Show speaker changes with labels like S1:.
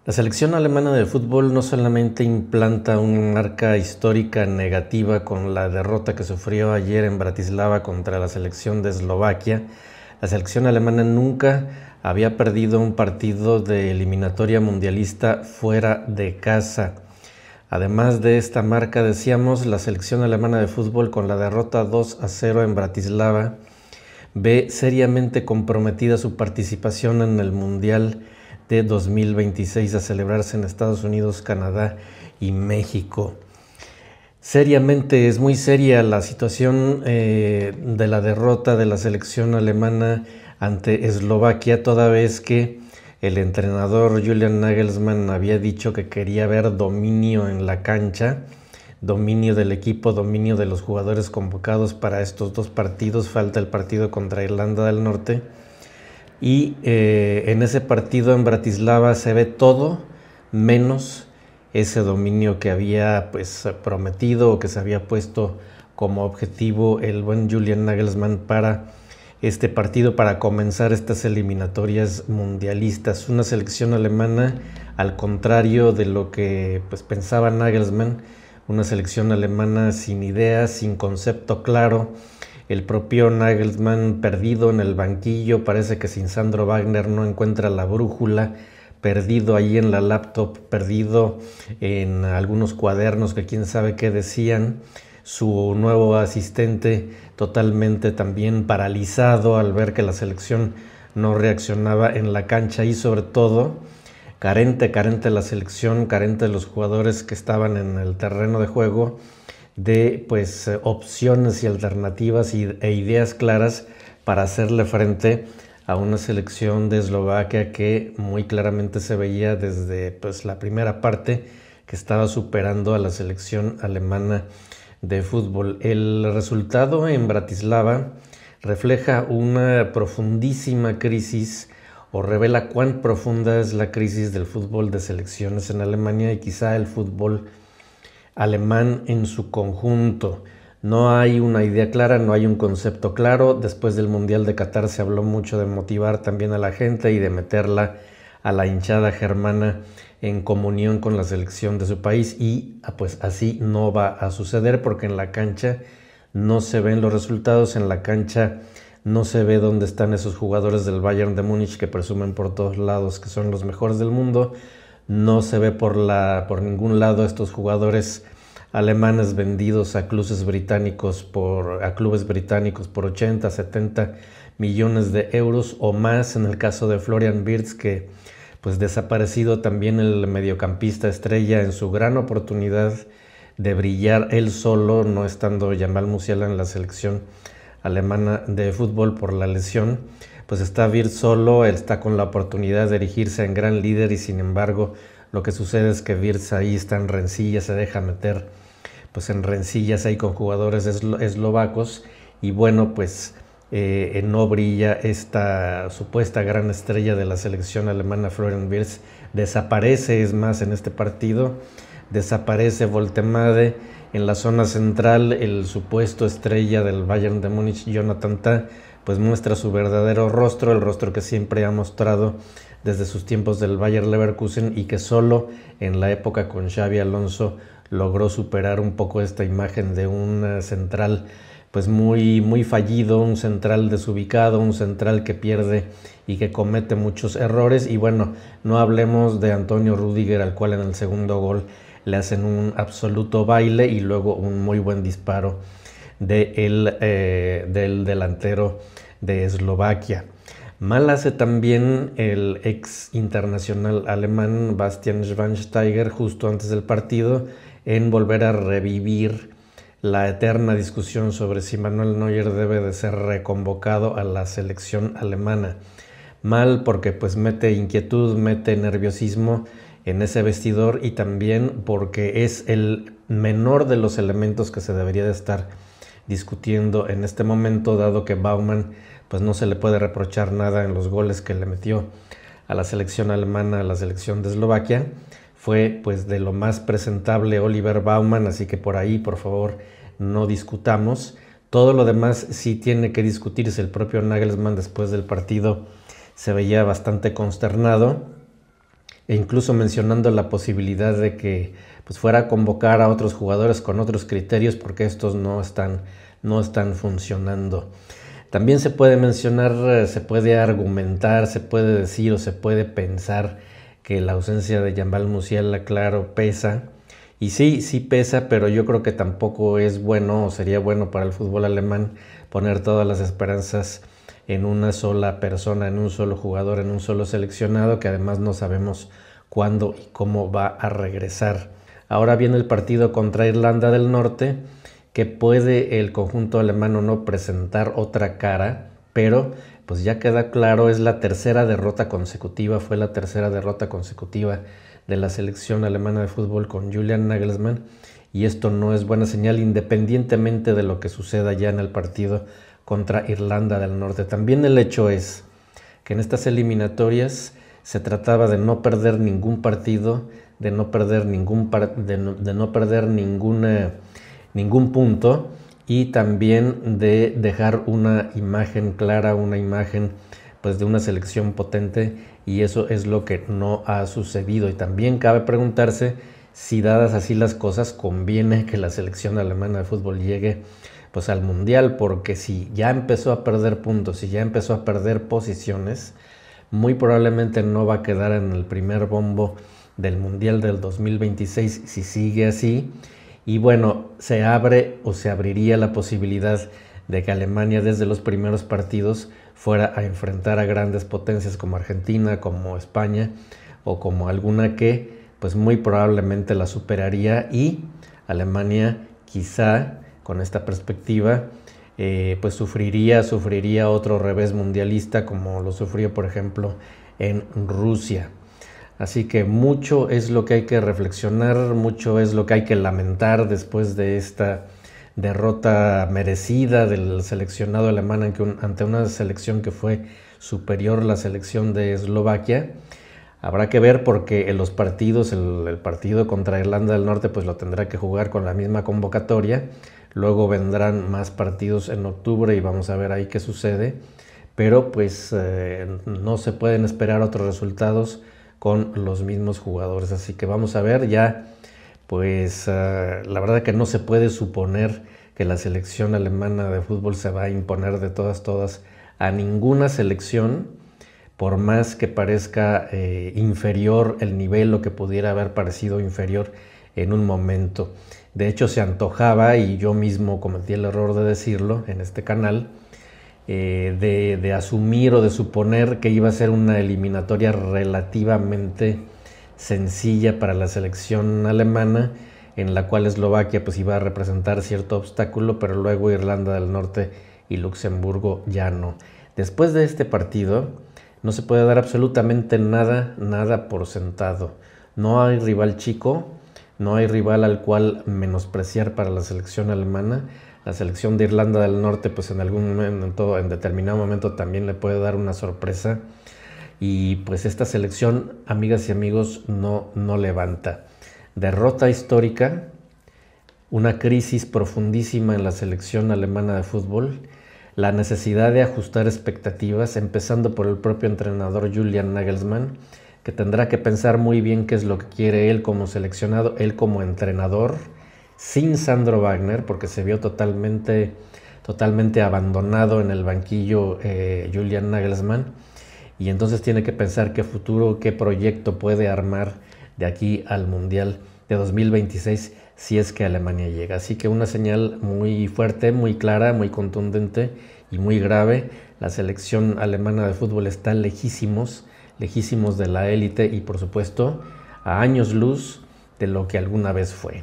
S1: La selección alemana de fútbol no solamente implanta una marca histórica negativa con la derrota que sufrió ayer en Bratislava contra la selección de Eslovaquia. La selección alemana nunca había perdido un partido de eliminatoria mundialista fuera de casa. Además de esta marca, decíamos, la selección alemana de fútbol, con la derrota 2-0 en Bratislava, ve seriamente comprometida su participación en el Mundial de 2026 a celebrarse en Estados Unidos, Canadá y México. Seriamente, es muy seria la situación de la derrota de la selección alemana ante Eslovaquia, toda vez que el entrenador Julian Nagelsmann había dicho que quería ver dominio en la cancha, dominio del equipo, dominio de los jugadores convocados para estos dos partidos. Falta el partido contra Irlanda del Norte. Y en ese partido en Bratislava se ve todo menos ese dominio que había prometido o que se había puesto como objetivo el buen Julian Nagelsmann para este partido, para comenzar estas eliminatorias mundialistas. Una selección alemana, al contrario de lo que pensaba Nagelsmann, una selección alemana sin ideas, sin concepto claro. El propio Nagelsmann perdido en el banquillo, parece que sin Sandro Wagner no encuentra la brújula, perdido ahí en la laptop, perdido en algunos cuadernos que quién sabe qué decían. Su nuevo asistente totalmente también paralizado al ver que la selección no reaccionaba en la cancha, y sobre todo carente la selección, carente de los jugadores que estaban en el terreno de juego, de opciones y alternativas e ideas claras para hacerle frente a una selección de Eslovaquia que muy claramente se veía desde la primera parte que estaba superando a la selección alemana de fútbol. El resultado en Bratislava refleja una profundísima crisis, o revela cuán profunda es la crisis del fútbol de selecciones en Alemania y quizá el fútbol alemán en su conjunto. No hay una idea clara, no hay un concepto claro. Después del Mundial de Qatar se habló mucho de motivar también a la gente y de meterla a la hinchada germana en comunión con la selección de su país, y así no va a suceder, porque en la cancha no se ven los resultados, en la cancha no se ve dónde están esos jugadores del Bayern de Múnich que presumen por todos lados que son los mejores del mundo. No se ve por ningún lado estos jugadores alemanes vendidos a clubes británicos por 80, 70 millones de euros o más. En el caso de Florian Wirtz, que desaparecido también el mediocampista estrella en su gran oportunidad de brillar él solo, no estando Jamal Musiala en la selección alemana de fútbol por la lesión. Está Wirtz solo, él está con la oportunidad de erigirse en gran líder, y sin embargo lo que sucede es que Wirtz ahí está en rencillas, se deja meter en rencillas ahí con jugadores eslovacos, y bueno, no brilla esta supuesta gran estrella de la selección alemana, Florian Wirtz. Desaparece, es más, en este partido desaparece Woltemade. En la zona central, el supuesto estrella del Bayern de Múnich, Jonathan Tah, muestra su verdadero rostro, el rostro que siempre ha mostrado desde sus tiempos del Bayer Leverkusen, y que solo en la época con Xabi Alonso logró superar un poco esta imagen de un central muy fallido, un central desubicado, un central que pierde y que comete muchos errores. Y bueno, no hablemos de Antonio Rüdiger, al cual en el segundo gol le hacen un absoluto baile, y luego un muy buen disparo del delantero de Eslovaquia. Mal hace también el ex internacional alemán Bastian Schweinsteiger justo antes del partido en volver a revivir la eterna discusión sobre si Manuel Neuer debe de ser reconvocado a la selección alemana. Mal porque mete inquietud, mete nerviosismo en ese vestidor, y también porque es el menor de los elementos que se debería de estar discutiendo en este momento, dado que Baumann no se le puede reprochar nada en los goles que le metió a la selección alemana, a la selección de Eslovaquia. Fue de lo más presentable Oliver Baumann, así que por ahí, por favor, no discutamos. Todo lo demás sí tiene que discutirse. El propio Nagelsmann después del partido se veía bastante consternado, e incluso mencionando la posibilidad de que pues, fuera a convocar a otros jugadores con otros criterios porque estos no están funcionando. También se puede mencionar, se puede argumentar, se puede decir o se puede pensar que la ausencia de Jamal Musiala, claro, pesa. Y sí pesa, pero yo creo que tampoco es bueno o sería bueno para el fútbol alemán poner todas las esperanzas en una sola persona, en un solo jugador, en un solo seleccionado, que además no sabemos cuándo y cómo va a regresar. Ahora viene el partido contra Irlanda del Norte, que puede el conjunto alemán o no presentar otra cara, pero pues ya queda claro, es la tercera derrota consecutiva, fue la tercera derrota consecutiva de la selección alemana de fútbol con Julian Nagelsmann, y esto no es buena señal independientemente de lo que suceda ya en el partido contra Irlanda del Norte. También el hecho es que en estas eliminatorias se trataba de no perder ningún partido, de no perder ningún punto, y también de dejar una imagen clara, una imagen pues de una selección potente, y eso es lo que no ha sucedido. Y también cabe preguntarse si, dadas así las cosas, conviene que la selección alemana de fútbol llegue pues al Mundial, porque si ya empezó a perder puntos, si ya empezó a perder posiciones, muy probablemente no va a quedar en el primer bombo del Mundial del 2026 si sigue así. Y bueno, se abre o se abriría la posibilidad de que Alemania desde los primeros partidos fuera a enfrentar a grandes potencias como Argentina, como España o como alguna que pues muy probablemente la superaría, y Alemania quizá con esta perspectiva pues sufriría otro revés mundialista como lo sufrió por ejemplo en Rusia. Así que mucho es lo que hay que reflexionar, mucho es lo que hay que lamentar después de esta derrota merecida del seleccionado alemán ante una selección que fue superior a la selección de Eslovaquia. Habrá que ver porque en los partidos, el partido contra Irlanda del Norte pues lo tendrá que jugar con la misma convocatoria. Luego vendrán más partidos en octubre y vamos a ver ahí qué sucede. Pero pues no se pueden esperar otros resultados con los mismos jugadores. Así que vamos a ver ya, pues la verdad que no se puede suponer que la selección alemana de fútbol se va a imponer de todas a ninguna selección, por más que parezca inferior el nivel o que pudiera haber parecido inferior en un momento. De hecho se antojaba, y yo mismo cometí el error de decirlo en este canal, de asumir o de suponer que iba a ser una eliminatoria relativamente sencilla para la selección alemana, en la cual Eslovaquia pues iba a representar cierto obstáculo, pero luego Irlanda del Norte y Luxemburgo ya no. Después de este partido no se puede dar absolutamente nada por sentado. No hay rival chico, no hay rival al cual menospreciar para la selección alemana. La selección de Irlanda del Norte pues en algún momento, en determinado momento también le puede dar una sorpresa, y pues esta selección, amigas y amigos, no levanta. Derrota histórica, una crisis profundísima en la selección alemana de fútbol, la necesidad de ajustar expectativas, empezando por el propio entrenador Julian Nagelsmann, que tendrá que pensar muy bien qué es lo que quiere él como seleccionado, él como entrenador, sin Sandro Wagner, porque se vio totalmente abandonado en el banquillo Julian Nagelsmann, y entonces tiene que pensar qué futuro, qué proyecto puede armar de aquí al Mundial de 2026 si es que Alemania llega. Así que una señal muy fuerte, muy clara, muy contundente y muy grave. La selección alemana de fútbol está lejísimos de la élite y por supuesto a años luz de lo que alguna vez fue.